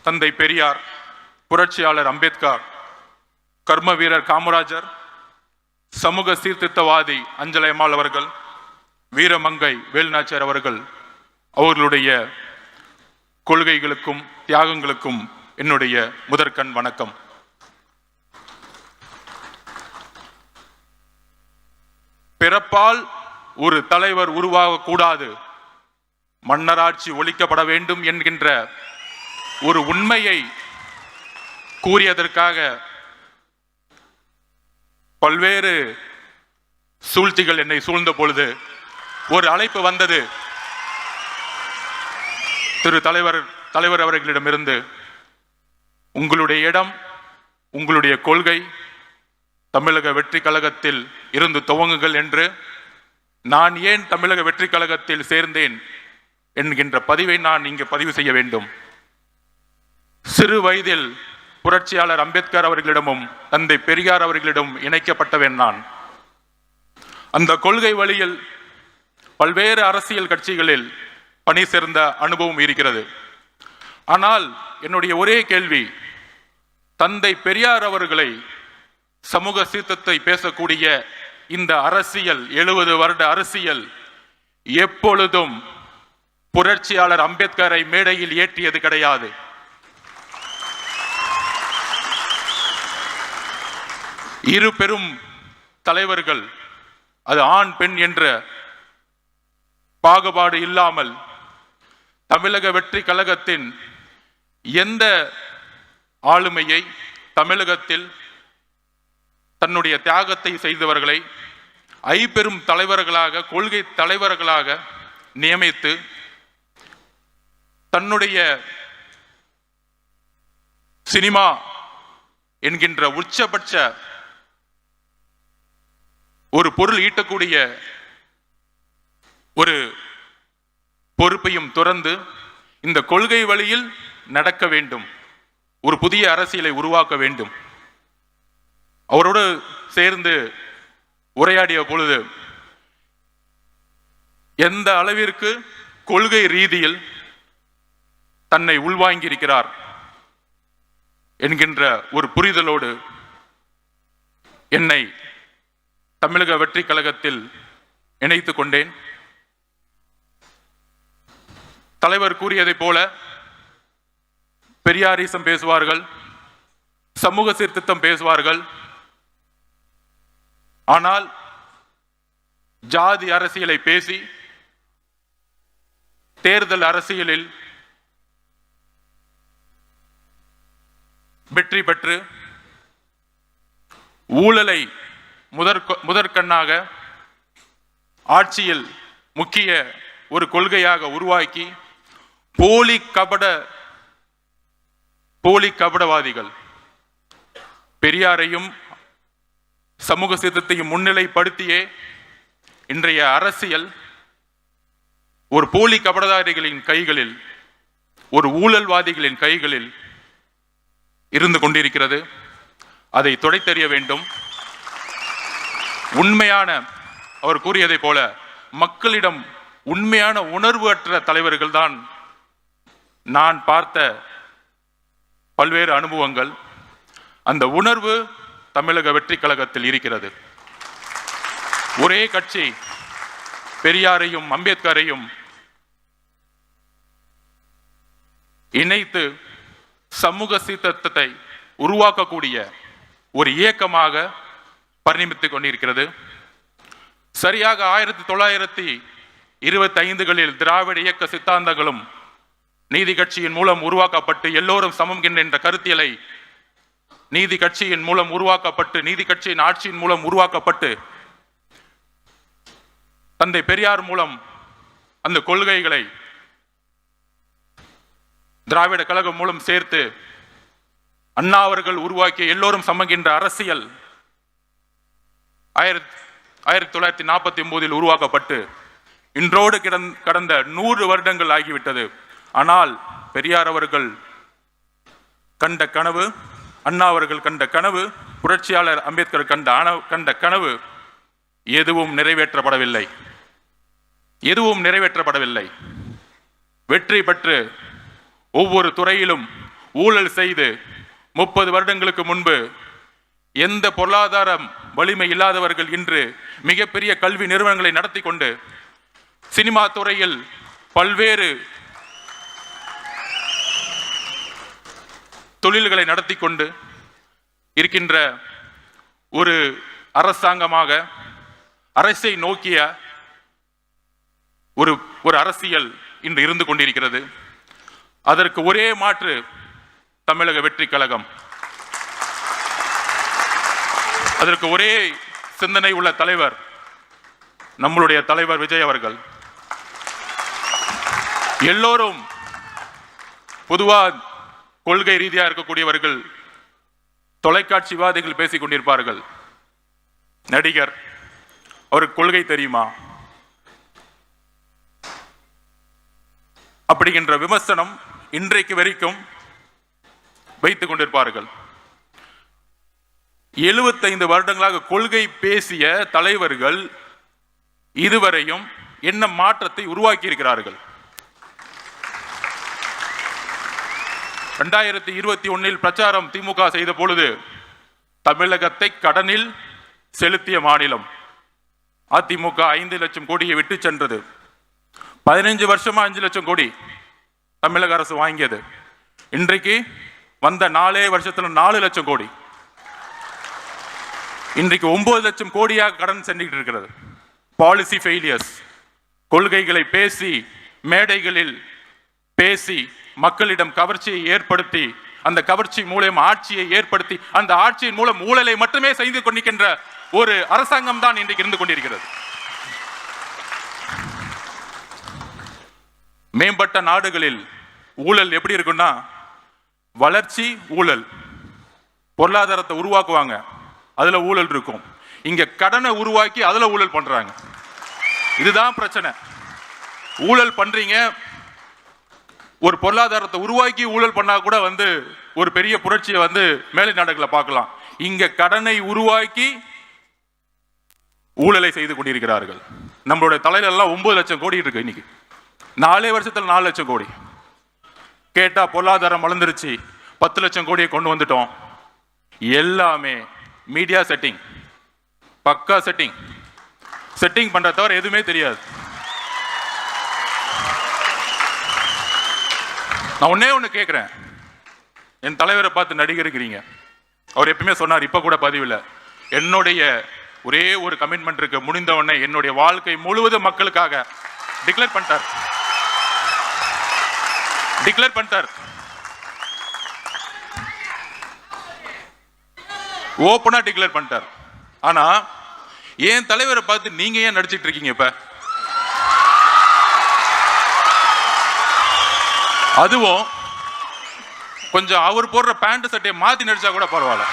தந்தை பெரியார், புரட்சியாளர் அம்பேத்கர், கர்ம வீரர் காமராஜர், சமூக சீர்திருத்தவாதி அஞ்சலை அம்மாள் அவர்கள், வீரமங்கை வேலுநாச்சியார் அவர்கள் அவர்களுடைய கொள்கைகளுக்கும் தியாகங்களுக்கும் என்னுடைய முதற்கண் வணக்கம். பிறப்பால் ஒரு தலைவர் உருவாகக்கூடாது, மன்னராட்சி ஒழிக்கப்பட வேண்டும் என்கின்ற ஒரு உண்மையை கூறியதற்காக பல்வேறு சூழ்ச்சிகள் என்னை சூழ்ந்த பொழுது ஒரு அழைப்பு வந்தது. தலைவர் அவர்களிடமிருந்து, உங்களுடைய இடம், உங்களுடைய கொள்கை தமிழக வெற்றி கழகத்தில் இருந்து துவங்குங்கள் என்று. நான் ஏன் தமிழக வெற்றி கழகத்தில் சேர்ந்தேன் என்கின்ற பதிவை நான் இங்கு பதிவு செய்ய வேண்டும். சிறு வயதில் புரட்சியாளர் அம்பேத்கர் அவர்களிடமும் தந்தை பெரியார் அவர்களிடம் இணைக்கப்பட்டவன் நான். அந்த கொள்கை வழியில் பல்வேறு அரசியல் கட்சிகளில் பணி சேர்ந்த அனுபவம் இருக்கிறது. ஆனால் என்னுடைய ஒரே கேள்வி, தந்தை பெரியார் அவர்களை சமூக சீர்திருத்தத்தை பேசக்கூடிய இந்த அரசியல் 70 வருட அரசியல் எப்பொழுதும் புரட்சியாளர் அம்பேத்கரை மேடையில் ஏற்றியது கிடையாது. இரு பெரும் தலைவர்கள், அது ஆண் பெண் என்ற பாகுபாடு இல்லாமல் தமிழக வெற்றி கழகத்தின் எந்த ஆளுமையை, தமிழகத்தில் தன்னுடைய தியாகத்தை செய்தவர்களை ஐம்பெரும் தலைவர்களாக, கொள்கை தலைவர்களாக நியமித்து தன்னுடைய சினிமா என்கின்ற உச்சபட்ச ஒரு பொருள் ஈட்டக்கூடிய ஒரு பொறுப்பையும் துறந்து இந்த கொள்கை வழியில் நடக்க வேண்டும், ஒரு புதிய அரசியலை உருவாக்க வேண்டும். அவரோடு சேர்ந்து உரையாடிய பொழுது எந்த அளவிற்கு கொள்கை ரீதியில் தன்னை உள்வாங்கியிருக்கிறார் என்கின்ற ஒரு புரிதலோடு என்னை தமிழக வெற்றி கழகத்தில் இணைத்துக் கொண்டேன். தலைவர் கூறியதை போல பெரியாரிசம் பேசுவார்கள், சமூக சீர்திருத்தம் பேசுவார்கள். ஆனால் ஜாதி அரசியலை பேசி தேர்தல் அரசியலில் வெற்றி பெற்று ஊழலை முதற்கண்ணாக ஆட்சியில் முக்கிய ஒரு கொள்கையாக உருவாக்கி போலி கபடவாதிகள் பெரியாரையும் சமூக சீர்திருத்தத்தையும் முன்னிலைப்படுத்தியே இன்றைய அரசியல் ஒரு போலி கபடதாரிகளின் கைகளில், ஒரு ஊழல்வாதிகளின் கைகளில் இருந்து கொண்டிருக்கிறது. அதை துடைத்தெறிய வேண்டும். உண்மையான, அவர் கூறியதை போல மக்களிடம் உண்மையான உணர்வு அற்ற தலைவர்கள் தான் நான் பார்த்த பல்வேறு அனுபவங்கள். அந்த உணர்வு தமிழக வெற்றி கழகத்தில் இருக்கிறது. ஒரே கட்சி பெரியாரையும் அம்பேத்கரையும் இணைத்து சமூக சீர்திருத்தத்தை உருவாக்கக்கூடிய ஒரு இயக்கமாக பரிணமித்துக் கொண்டிருக்கிறது. சரியாக 1925களில் திராவிட இயக்க சித்தாந்தங்களும் நீதி கட்சியின் மூலம் உருவாக்கப்பட்டு எல்லோரும் சமம் என்ற கருத்தியலை நீதி கட்சியின் மூலம் உருவாக்கப்பட்டு, நீதி கட்சியின் ஆட்சியின் மூலம் உருவாக்கப்பட்டு, தந்தை பெரியார் மூலம் அந்த கொள்கைகளை திராவிட கழகம் மூலம் சேர்த்து அண்ணா அவர்கள் உருவாக்கிய எல்லோரும் சமகின்ற அரசியல் 1949 உருவாக்கப்பட்டு இன்றோடு கடந்த 100 வருடங்கள் ஆகிவிட்டது. ஆனால் பெரியார் அவர்கள் கண்ட கனவு, அண்ணா அவர்கள் கண்ட கனவு, புரட்சியாளர் அம்பேத்கர் கண்ட கனவு எதுவும் நிறைவேற்றப்படவில்லை. வெற்றி பெற்று ஒவ்வொரு துறையிலும் ஊழல் செய்து 30 வருடங்களுக்கு முன்பு எந்த பொருளாதாரம் வலிமை இல்லாதவர்கள் இன்று மிகப்பெரிய கல்வி நிறுவனங்களை நடத்தி கொண்டு சினிமா துறையில் பல்வேறு தொழில்களை நடத்தி கொண்டு இருக்கின்ற ஒரு அரசாங்கமாக அரசை நோக்கிய ஒரு அரசியல் இன்று இருந்து கொண்டிருக்கிறது. அதற்கு ஒரே மாற்று தமிழக வெற்றி கழகம். அதற்கு ஒரே சிந்தனை உள்ள தலைவர் நம்மளுடைய தலைவர் விஜய் அவர்கள். எல்லோரும் பொதுவா கொள்கை ரீதியாக இருக்கக்கூடியவர்கள் தொலைக்காட்சி விவாதிகள் பேசிக் கொண்டிருப்பார்கள். நடிகர் அவருக்கு கொள்கை தெரியுமா அப்படிங்கின்ற விமர்சனம் இன்றைக்கு வரைக்கும் வைத்துக் கொண்டிருப்பார்கள். 75 வருடங்களாக கொள்கை பேசிய தலைவர்கள் இதுவரையும் என்ன மாற்றத்தை உருவாக்கி இருக்கிறார்கள்? 2021 பிரச்சாரம் திமுக செய்த பொழுது தமிழகத்தை கடனில் செலுத்திய மாநிலம் அதிமுக 5 லட்சம் கோடியை விட்டு சென்றது. 15 வருஷமா 5 லட்சம் கோடி தமிழக அரசு வாங்கியது. இன்றைக்கு வந்த 4 வருஷத்துல 4 லட்சம் கோடி, இன்றைக்கு 9 லட்சம் கோடியாக கடன் சென்றுகிட்டு இருக்கிறது. பாலிசி ஃபெயிலியர்ஸ், கொள்கைகளை பேசி மேடைகளில் பேசி மக்களிடம் கவர்ச்சியை ஏற்படுத்தி அந்த கவர்ச்சி மூலம் ஆட்சியை ஏற்படுத்தி அந்த ஆட்சியின் மூலம் ஊழலை மட்டுமே செய்து கொண்டிருக்கின்ற ஒரு அரசாங்கம் தான் இன்றைக்கு இருந்து கொண்டிருக்கிறது. மேம்பட்ட நாடுகளில் ஊழல் எப்படி இருக்குன்னா, வளர்ச்சி ஊழல், பொருளாதாரத்தை உருவாக்குவாங்க, அதுல ஊழல் இருக்கும். இங்க கடனை உருவாக்கி அதுல ஊழல் பண்றாங்க. இதுதான் பிரச்சனை. ஊழல் பண்றீங்க, ஒரு பொருளாதாரத்தை உருவாக்கி ஊழல் பண்ணா கூட ஒரு பெரிய புரட்சியை மேலை நாடுகளை பார்க்கலாம். இங்க கடனை உருவாக்கி ஊழலை செய்து கொண்டிருக்கிறார்கள். நம்மளுடைய தலையில எல்லாம் 9 லட்சம் கோடி இருக்கு. இன்னைக்கு 4 வருஷத்துல 4 லட்சம் கோடி. கேட்டா பொருளாதாரம் வளர்ந்துருச்சு, 10 லட்சம் கோடியை கொண்டு வந்துட்டோம். எல்லாமே மீடியா செட்டிங், பக்கா செட்டிங் பண்ற தவிர எதுவுமே தெரியாது. நான் ஒண்ணு கேட்கிறேன், என் தலைவரை பார்த்து நடிகர் இருக்கிறீங்க. அவர் எப்பவுமே சொன்னார், இப்ப கூட பதிவில், என்னுடைய ஒரே ஒரு கமிட்மெண்ட் இருக்கு, முடிந்த உடனே என்னுடைய வாழ்க்கை முழுவதும் மக்களுக்காக டிக்ளேர் பண்ணிட்டார். ஓப்பனா டிக்ளேர் பண்ணிட்டார். ஆனா என் தலைவரை பார்த்து நீங்க ஏன் நடிச்சிட்டு இருக்கீங்க? இப்ப அதுவும் கொஞ்சம் அவர் போடுற பேண்ட் சட்டையை மாத்தி நடிச்சா கூட பரவாயில்ல.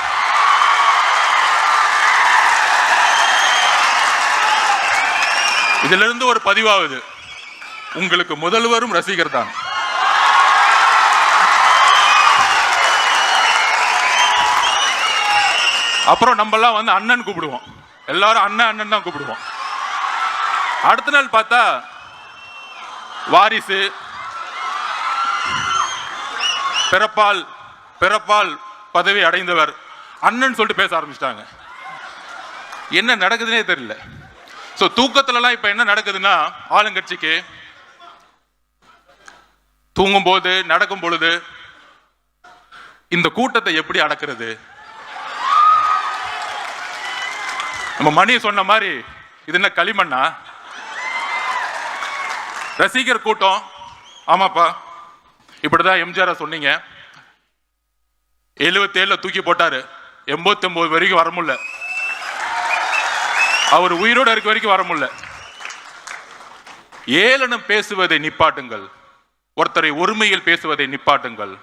இதுல இருந்து ஒரு பதிவாகுது, உங்களுக்கு முதல்வரும் ரசிகர் தான். அப்புறம் நம்ம எல்லாம் அண்ணன் கூப்பிடுவோம், எல்லாரும் அண்ணன் தான் கூப்பிடுவோம். அடுத்த நாள் பார்த்தா வாரிசு, பிறப்பால் பதவி அடைந்தவர் அண்ணன் சொல்லிட்டு பேச ஆரம்பிச்சிட்டாங்க. என்ன நடக்குதுன்னே தெரியல. சோ தூக்கத்துலலாம் இப்ப என்ன நடக்குதுன்னா, ஆளுங்கட்சிக்கு தூங்கும் போது நடக்கும் பொழுது இந்த கூட்டத்தை எப்படி அடக்கிறது? நம்ம மணி சொன்ன மாதிரி இது என்ன களிமண்ணா? ரசிகர் கூட்டம். ஆமாப்பா, இப்படிதான் எம்ஜிஆர் சொன்னீங்க. 77 தூக்கி போட்டாரு, 89 வரைக்கும் வர முடியல. அவர் உயிரோட இருக்க வரைக்கும் வர முடியல. ஏளனம் பேசுவதை நிப்பாட்டுங்கள், ஒருத்தரை ஒருமையில் பேசுவதை நிப்பாட்டுங்கள்.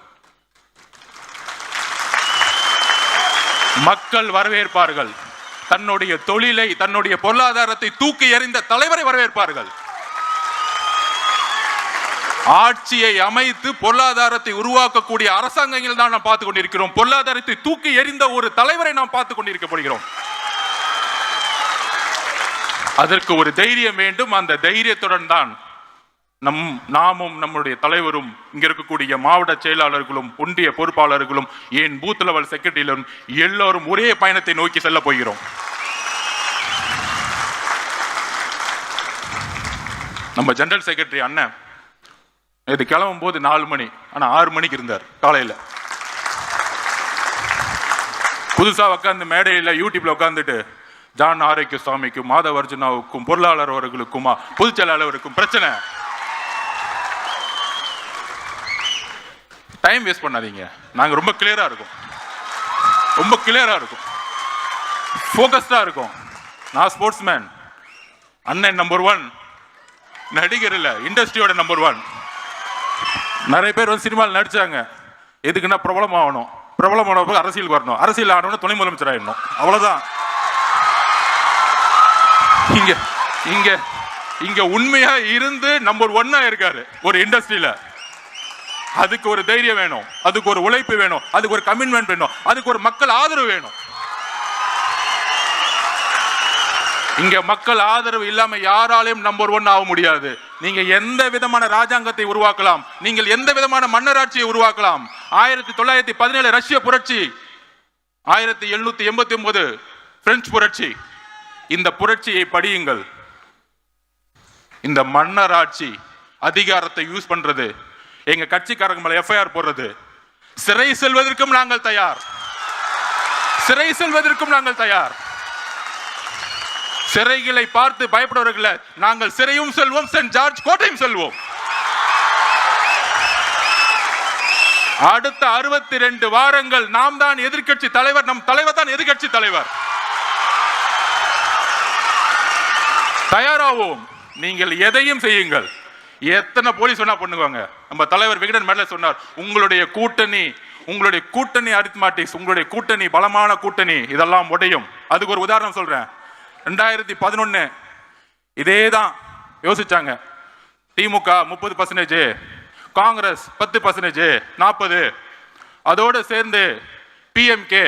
மக்கள் வரவேற்பார்கள். தன்னுடைய தொழிலை, தன்னுடைய பொருளாதாரத்தை தூக்கி எறிந்த தலைவரை வரவேற்பார்கள். ஆட்சியை அமைத்து பொருளாதாரத்தை உருவாக்கக்கூடிய அரசாங்கங்கள் தான் நாம் பார்த்துக் கொண்டிருக்கிறோம். பொருளாதாரத்தை தூக்கி எறிந்த ஒரு தலைவரை நாம் பார்த்துக் கொண்டிருக்கப்படுகிறோம். அதற்கு ஒரு தைரியம் வேண்டும். அந்த தைரியத்துடன் தான் நாமும் நம்முடைய தலைவரும் இங்க இருக்கக்கூடிய மாவட்ட செயலாளர்களும் ஒன்றிய பொறுப்பாளர்களும் ஏன் பூத் லெவல் செக்ரட்டரியிலும் எல்லோரும் ஒரே பயணத்தை நோக்கி செல்ல போகிறோம். நம்ம ஜெனரல் செக்ரட்டரி அண்ணன் இது கிளம்பும் போது 4 மணி, ஆனா 6 மணிக்கு இருந்தார் காலையில. புதுசா உட்காந்து மேடையில் யூடியூப்ல உட்காந்துட்டு ஜான் ஆரோக்கிய சுவாமிக்கும் மாதவர்ஜுனாவுக்கும் பொருளாளர் அவர்களுக்குமா பொதுச் செயலாளருக்கும் பிரச்சனை. டைம் வேஸ்ட் பண்ணாதீங்க. நாங்க ரொம்ப கிளியரா இருக்கும், ரொம்ப கிளியரா இருக்கும், போக்கஸ்டா இருக்கும். நான் ஸ்போர்ட்ஸ் மேன், அண்ணன் நம்பர் 1, நடிகர் இல்ல, இண்டஸ்ட்ரியோட நம்பர் 1. நிறைய பேர் வந்து சினிமாவில் நடிச்சாங்க, எதுக்குன்னா பிரபலம் ஆகணும், பிரபலம் ஆன போது அரசியல் வரணும், அரசியல் ஆகணும்னு துணை முதலமைச்சர் ஆயிடணும், அவ்வளவுதான். இங்க இங்க இங்க உண்மையா இருந்து நம்பர் 1 இருக்காரு ஒரு இண்டஸ்ட்ரியில. அதுக்கு ஒரு தைரியம் வேணும், அதுக்கு ஒரு உழைப்பு வேணும், அதுக்கு ஒரு கமிட்மெண்ட் வேணும், அதுக்கு ஒரு மக்கள் ஆதரவு வேணும். இங்க மக்கள் ஆதரவு இல்லாம யாராலையும் நம்பர் 1 ஆக முடியாது. நீங்க எந்த விதமான ராஜாங்கத்தை உருவாக்கலாம், நீங்கள் எந்த விதமான மன்னராட்சியை உருவாக்கலாம். 1917 ரஷ்ய புரட்சி, 1789 பிரெஞ்சு புரட்சி, இந்த புரட்சியை படியுங்கள். இந்த மன்னராட்சி அதிகாரத்தை யூஸ் பண்றது, எங்க கட்சிக்காரங்க மேல எஃப்ஐஆர் போடுறது, சிறை செல்வதற்கும் நாங்கள் தயார், சிறை செல்வதற்கும் நாங்கள் தயார். சிறைகளை பார்த்து பயப்படுவர்களை நாங்கள் சிறையும் செல்வோம், சென்ட் ஜார்ஜ் கோட்டையும் செல்வோம். அடுத்த 62 வாரங்கள் நாம் தான் எதிர்க்கட்சி தலைவர், நம் தலைவர் தான் எதிர்க்கட்சி தலைவர். தயாராவோம், நீங்கள் எதையும் செய்யுங்கள். எத்தனை போலீஸ் சொன்னா பண்ணுவாங்க. நம்ம தலைவர் விகடன் மேல சொன்னார், உங்களுடைய கூட்டணி அரித்மாட்டிக்ஸ், உங்களுடைய கூட்டணி பலமான கூட்டணி இதெல்லாம் உடையும். அதுக்கு ஒரு உதாரணம் சொல்றேன். 2011 இதேதான் யோசிச்சாங்க. திமுக 30%, காங்கிரஸ் 10%, 40, அதோடு சேர்ந்து பிஎம்கே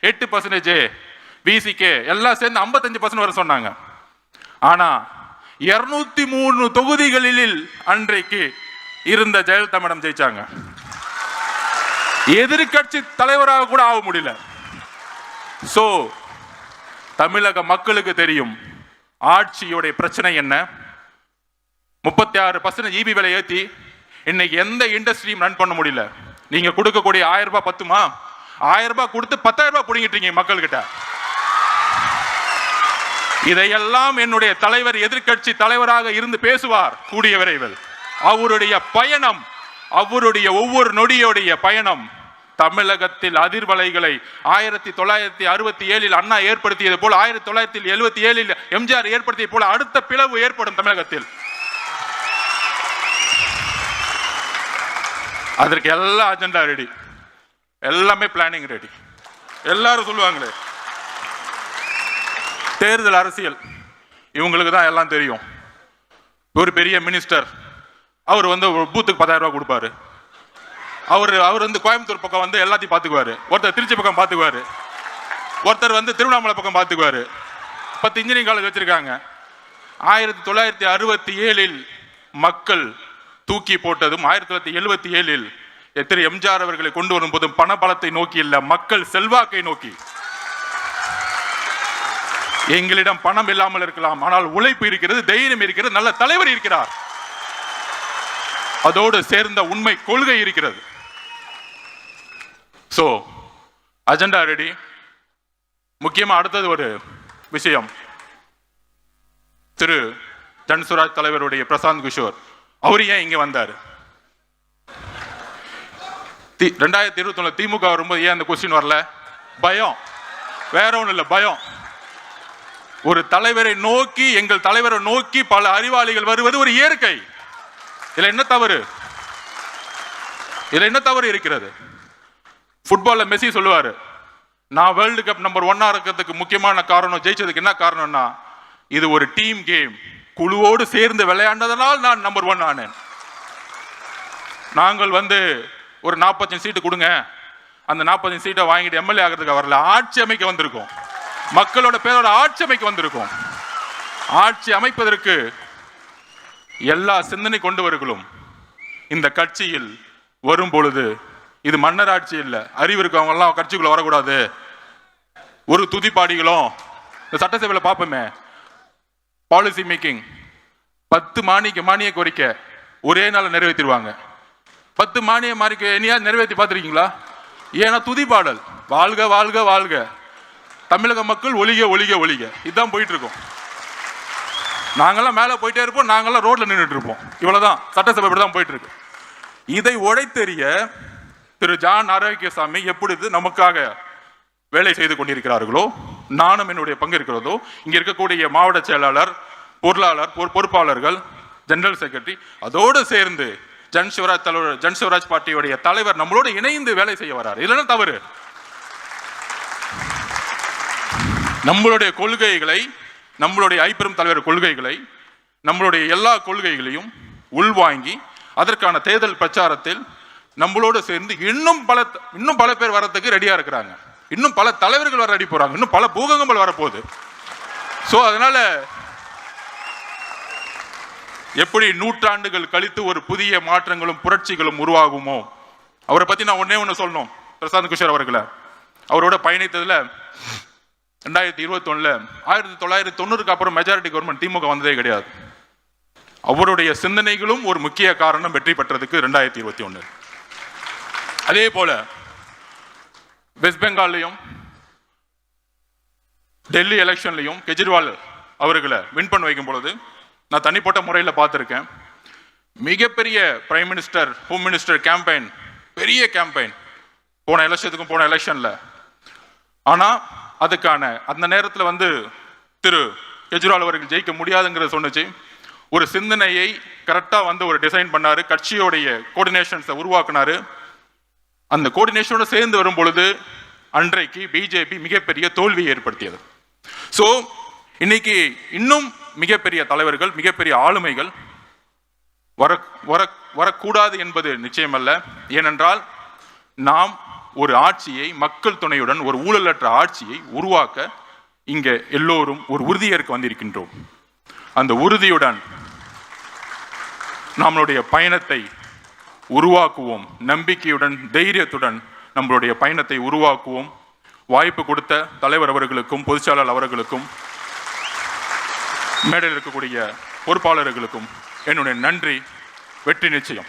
8%, விசிகே எல்லாம் சேர்ந்து 55% வரை சொன்னாங்க. ஆனா 203 தொகுதிகளில் அன்றைக்கு இருந்த ஜெயலலிதா மேடம் ஜெயிச்சாங்க. எதிர்கட்சி தலைவராக கூட ஆக முடியல. சோ தமிழக மக்களுக்கு தெரியும் ஆட்சியோட பிரச்சனை என்ன. 36% ஈபி விலை ஏற்றி இன்னைக்கு எந்த இண்டஸ்ட்ரியும் ரன் பண்ண முடியல. நீங்க கொடுக்கக்கூடிய 1000 ரூபாய் பத்துமா? 1000 ரூபாய் கொடுத்து 10,000 ரூபாய் பிடிங்கிட்டீங்க மக்கள்கிட்ட. இதையெல்லாம் என்னுடைய தலைவர் எதிர்கட்சி தலைவராக இருந்து பேசுவார் கூடிய விரைவில். அவருடைய பயணம், அவருடைய ஒவ்வொரு நொடியோடைய பயணம் தமிழகத்தில் அதிர்வலைகளை 1967 அண்ணா ஏற்படுத்தியது போல, 1977 எம்ஜிஆர் ஏற்படுத்தியது போல அடுத்த பிளவு ஏற்படும் தமிழகத்தில். அதற்கு எல்லா அஜெண்டா ரெடி, எல்லாமே பிளானிங் ரெடி. எல்லாரும் சொல்லுவாங்களே தேர்தல் அரசியல் இவங்களுக்கு தான் எல்லாம் தெரியும். ஒரு பெரிய மினிஸ்டர் அவர் வந்து பூத்துக்கு 10,000 ரூபாய் கொடுப்பாரு. அவர் வந்து கோயம்புத்தூர் பக்கம் வந்து எல்லாத்தையும் பார்த்துக்குவாரு, ஒருத்தர் திருச்சி பக்கம் பார்த்துக்குவாரு, ஒருத்தர் வந்து திருவண்ணாமலை பக்கம் பார்த்துக்குவாரு. 10 இன்ஜினியரிங் காலேஜ் வச்சிருக்காங்க. 1967 மக்கள் தூக்கி போட்டதும் 1977 திரு எம்ஜிஆர் அவர்களை கொண்டு வரும் போதும் பண பலத்தை நோக்கி இல்ல, மக்கள் செல்வாக்கை நோக்கி. எங்களிடம் பணம் இல்லாமல் இருக்கலாம், ஆனால் உழைப்பு இருக்கிறது, தைரியம் இருக்கிறது, நல்ல தலைவர் இருக்கிறார், அதோடு சேர்ந்த உண்மை கொள்கை இருக்கிறது. So agenda ready. முக்கியமா அடுத்தது ஒரு விஷயம், திரு ஜன்சுராஜ் தலைவருடைய பிரசாந்த் கிஷோர் அவரு ஏன் இங்க வந்தாரு? 2021 திமுக வரும்போது ஏன் அந்த கொஸ்டின் வரல? பயம், வேற ஒண்ணும் இல்ல, பயம். ஒரு தலைவரை நோக்கி, எங்கள் தலைவரை நோக்கி பல அறிவாளிகள் வருவது ஒரு இயற்கை. இதுல என்ன தவறு? இதுல என்ன தவறு இருக்கிறது? ஃபுட்பால்ல மெஸ்ஸி சொல்லுவாரு, நான் வேர்ல்டு கப் நம்பர் 1 இருக்கிறதுக்கு முக்கியமான காரணம், ஜெயிச்சதுக்கு என்ன காரணம்னா இது ஒரு டீம் கேம், குழுவோடு சேர்ந்து விளையாண்டதனால் நான் நம்பர் 1 ஆனேன். நாங்கள் வந்து ஒரு 45 சீட்டு கொடுங்க, அந்த 45 சீட்டை வாங்கிட்டு எம்எல்ஏ ஆகிறதுக்கு வரல, ஆட்சி அமைக்க வந்திருக்கோம், மக்களோட பேரோட ஆட்சி அமைக்க வந்திருக்கோம். ஆட்சி அமைப்பதற்கு எல்லா சிந்தனை கொண்டவர்களும் இந்த கட்சியில் வரும் பொழுது இது மன்னராட்சி இல்லை, அறிவு இருக்கவங்க எல்லாம் கட்சிக்குள்ள வரக்கூடாது. ஒரு துதிப்பாடிகளும் இந்த சட்டசபையில் பார்ப்போமே, பாலிசி மேக்கிங் 10 மானிய கோரிக்கை ஒரே நாள் நிறைவேற்றிடுவாங்க. 10 மானிய இனியா நிறைவேற்றி பார்த்துருக்கீங்களா? ஏன்னா துதிப்பாடல் வாழ்க வாழ்க வாழ்க, தமிழக மக்கள் ஒளிக ஒளிக ஒளிக, இதுதான் போயிட்டு இருக்கோம். நாங்கெல்லாம் மேலே போயிட்டே இருப்போம், நாங்கெல்லாம் ரோட்ல நின்றுட்டு இருப்போம். இவ்வளவுதான் சட்டசபை இப்படி தான் போயிட்டு இருக்கு. இதை உடைத்தெறிய திரு ஜான் ஆரோக்கியசாமி எப்பொழுது நமக்காக வேலை செய்து கொண்டிருக்கிறார்களோ, நானும் என்னுடைய பங்கு இருக்கிறதோ, இங்க இருக்கக்கூடிய மாவட்ட செயலாளர், பொருளாளர், பொறுப்பாளர்கள், ஜெனரல் செக்ரட்டரி, அதோடு சேர்ந்து ஜன் சிவராஜ் பார்ட்டியுடைய தலைவர் நம்மளோடு இணைந்து வேலை செய்ய வரார். இல்லைன்னா தவறு. நம்மளுடைய கொள்கைகளை, நம்மளுடைய ஐப்பெரும் தலைவர் கொள்கைகளை, நம்மளுடைய எல்லா கொள்கைகளையும் உள்வாங்கி அதற்கான தேர்தல் பிரச்சாரத்தில் நம்மளோடு சேர்ந்து இன்னும் பல பேர் வரத்துக்கு ரெடியா இருக்கிறாங்க. இன்னும் பல தலைவர்கள் வர ரெடி போறாங்க. இன்னும் பல பூகங்கள் வரப்போகுது. சோ அதனால எப்படி நூற்றாண்டுகள் கழித்து ஒரு புதிய மாற்றங்களும் புரட்சிகளும் உருவாகுமோ, அவரை பத்தி நான் ஒண்ணு சொல்லணும். பிரசாந்த் கிஷோர் அவர்களை அவரோட பயணித்ததுல 2021 1990க்கு அப்புறம் மெஜாரிட்டி கவர்மெண்ட் திமுக வந்ததே கிடையாது. அவருடைய சிந்தனைகளும் ஒரு முக்கிய காரணம் வெற்றி பெற்றதுக்கு 2021. அதே போல வெஸ்ட் பெங்கால்லையும் டெல்லி எலெக்ஷன்லையும் கெஜ்ரிவால் அவர்களை வின் பண்ண வைக்கும் பொழுது நான் தனிப்பட்ட முறையில் பார்த்துருக்கேன். மிகப்பெரிய prime minister, home minister campaign, பெரிய கேம்பெயின் போன எலெக்ஷன்ல. ஆனா அதுக்கான அந்த நேரத்தில் திரு கெஜ்ரிவால் அவர்கள் ஜெயிக்க முடியாதுங்கிறத சொன்னிச்சு. ஒரு சிந்தனையை கரெக்டா ஒரு டிசைன் பண்ணாரு, கட்சியோடைய கோஆர்டினேஷன்ஸை உருவாக்குனாரு. அந்த கோஆர்டினேஷனோட சேர்ந்து வரும் பொழுது அன்றைக்கு பிஜேபி மிகப்பெரிய தோல்வியை ஏற்படுத்தியது. சோ இன்னைக்கு இன்னும் மிகப்பெரிய தலைவர்கள், மிகப்பெரிய ஆளுமைகள் வரக்கூடாது என்பது நிச்சயமல்ல. ஏனென்றால் நாம் ஒரு ஆட்சியை மக்கள் துணையுடன், ஒரு ஊழலற்ற ஆட்சியை உருவாக்க இங்க எல்லோரும் ஒரு உறுதியேற்க வந்திருக்கின்றோம். அந்த உறுதியுடன் நம்மளுடைய பயணத்தை உருவாக்குவோம். நம்பிக்கையுடன், தைரியத்துடன் நம்மளுடைய பயணத்தை உருவாக்குவோம். வாய்ப்பு கொடுத்த தலைவர் அவர்களுக்கும், பொதுச்செயலாளர் அவர்களுக்கும், மேடையில் இருக்கக்கூடிய பொறுப்பாளர்களுக்கும் என்னுடைய நன்றி. வெற்றி நிச்சயம்.